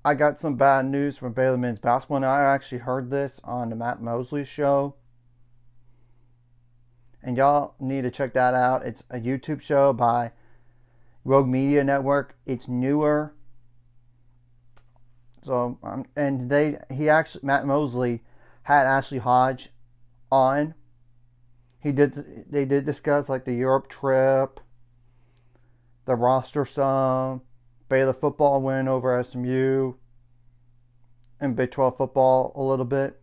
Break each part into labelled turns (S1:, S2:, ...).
S1: I got some bad news from Baylor men's basketball, and I actually heard this on the Matt Mosley show. And y'all need to check that out. It's a YouTube show by Rogue Media Network. It's newer. So and Matt Mosley had Ashley Hodge on. They did discuss like the Europe trip, the roster some, Baylor football win over SMU, and Big 12 football a little bit,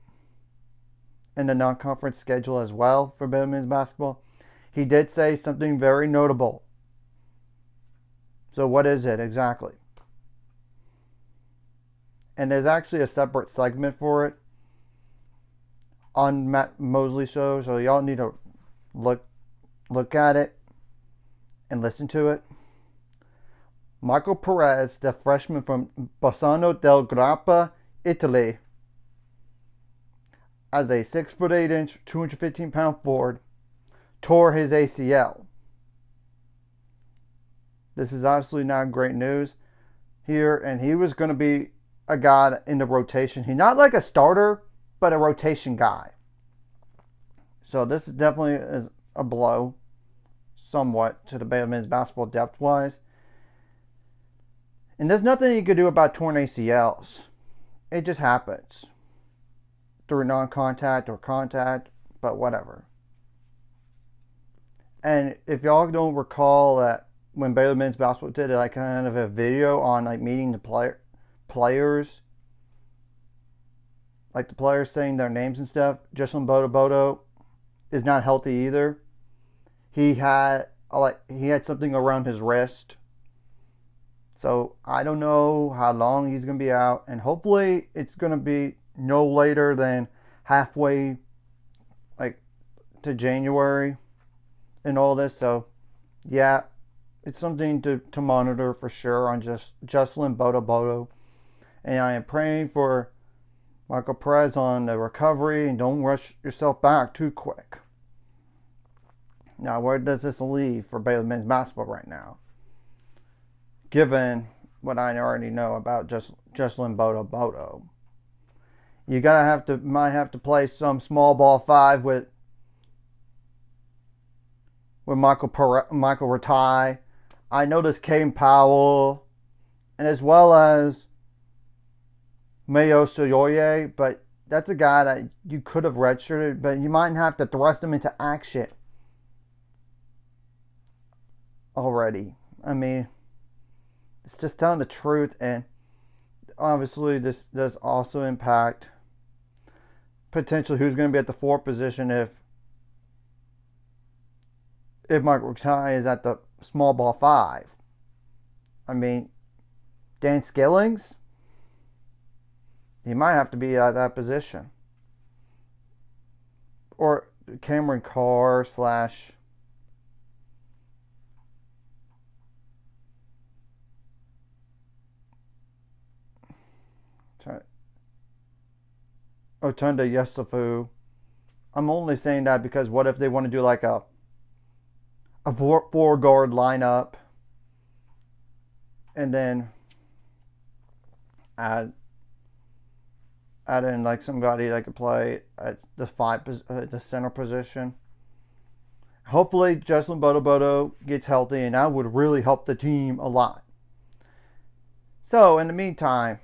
S1: and the non-conference schedule as well for Baylor men's basketball. He did say something very notable. So what is it exactly? And there's actually a separate segment for it on Matt Mosley's show, so y'all need to look at it and listen to it. Maikcol Perez, the freshman from Bassano del Grappa, Italy, as a 6'8", 215-pound forward, tore his ACL. This is obviously not great news here, and he was going to be a guy in the rotation. He's not like a starter, but a rotation guy. So this is definitely a blow, somewhat, to the Baylor men's basketball depth-wise. And there's nothing you can do about torn ACLs. It just happens through non-contact or contact, but whatever. And if y'all don't recall that when Baylor men's basketball did like kind of a video on like meeting the players, like the players saying their names and stuff, Jesslyn Bodo is not healthy either. He had something around his wrist. So I don't know how long he's going to be out, and hopefully it's going to be no later than halfway to January and all this. So yeah, it's something to monitor for sure on just Jesslyn Bodo. And I am praying for Maikcol Perez on the recovery, and don't rush yourself back too quick. Now, where does this leave for Baylor men's basketball right now? Given what I already know about Jesslyn Bodo. You might have to play some small ball 5 with Michael Ratai. I noticed Kane Powell, and as well as Mayo Soyoye, but that's a guy that you could have redshirted, but you might have to thrust him into action already. I mean, it's just telling the truth, and obviously this does also impact potentially who's going to be at the 4 position if Michael Ratai is at the small ball 5. I mean, Dan Skillings, he might have to be at that position. Or Cameron Carr slash Otunda Yusufu. I'm only saying that because what if they want to do like a 4-guard lineup and then add in like somebody that could play at the center position. Hopefully Jesslyn Bodo gets healthy, and that would really help the team a lot. So in the meantime,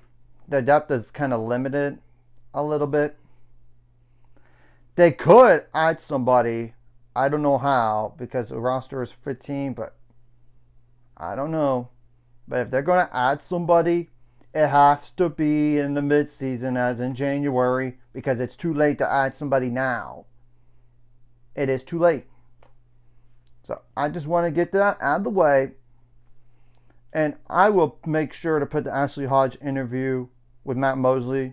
S1: the depth is kind of limited a little bit. They could add somebody. I don't know how, because the roster is 15, but I don't know. But if they're going to add somebody, it has to be in the midseason, as in January, because it's too late to add somebody now. It is too late. So I just want to get that out of the way. And I will make sure to put the Ashley Hodge interview with Matt Mosley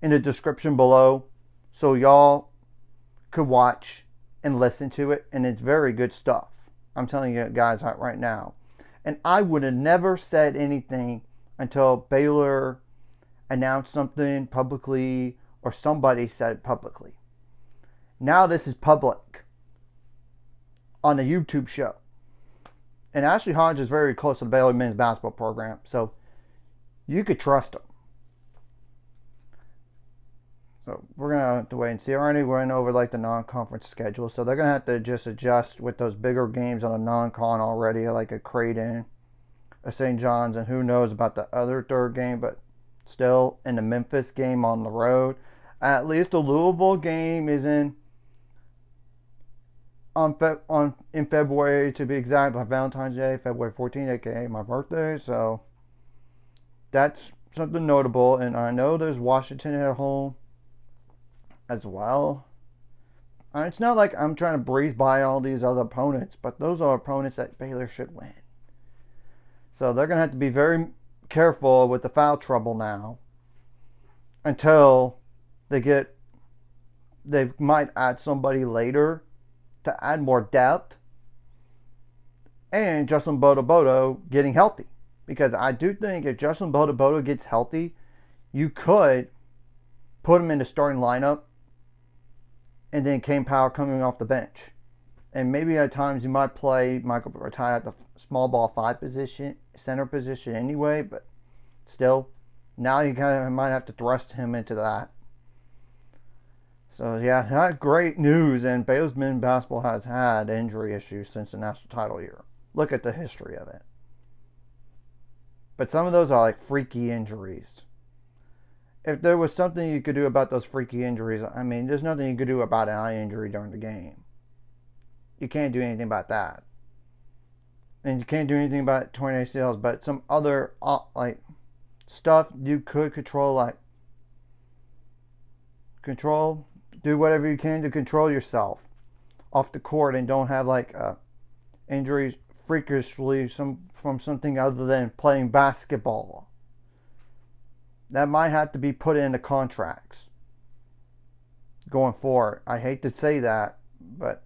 S1: in the description below, so y'all could watch and listen to it. And it's very good stuff. I'm telling you guys right now. And I would have never said anything until Baylor announced something publicly or somebody said it publicly. Now this is public on a YouTube show. And Ashley Hodge is very close to the Baylor men's basketball program. So you could trust them. So we're gonna have to wait and see. I already went over like the non-conference schedule, so they're gonna have to just adjust with those bigger games on a non-con already, like a Creighton, a St. John's, and who knows about the other third game, but still in the Memphis game on the road. At least the Louisville game is in in February, to be exact, by Valentine's Day, February 14th, aka my birthday. So that's something notable. And I know there's Washington at home as well. It's not like I'm trying to breeze by all these other opponents, but those are opponents that Baylor should win. So they're going to have to be very careful with the foul trouble now until they might add somebody later to add more depth, and Justin Bodo getting healthy. Because I do think if Justin Bodo gets healthy, you could put him in the starting lineup and then Kane Powell coming off the bench. And maybe at times you might play Maikcol Perez at the small ball 5 position, center position anyway, but still, now you kind of might have to thrust him into that. So yeah, not great news, and Baylor's men's basketball has had injury issues since the national title year. Look at the history of it. But some of those are like freaky injuries. If there was something you could do about those freaky injuries, I mean, there's nothing you could do about an eye injury during the game. You can't do anything about that. And you can't do anything about torn ACLs, but some other like stuff you could control, like do whatever you can to control yourself off the court and don't have like injuries freakishly from something other than playing basketball. That might have to be put into contracts going forward. I hate to say that, but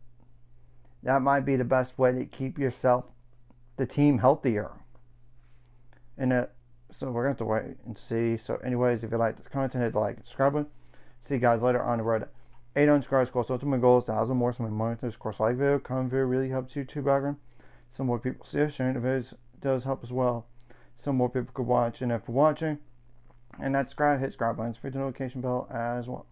S1: that might be the best way to keep the team healthier. And so we're going to have to wait and see. So anyways, if you like this content, hit the like and subscribe button. See you guys later on the road to 800 subscribers. Of course, ultimate goal is 1,000 more. So my money, of course, like video, comment video really helps YouTube background. Some more people see us. Sharing the videos does help as well. Some more people could watch. And if you're watching, and that hit subscribe button, hit the notification bell as well.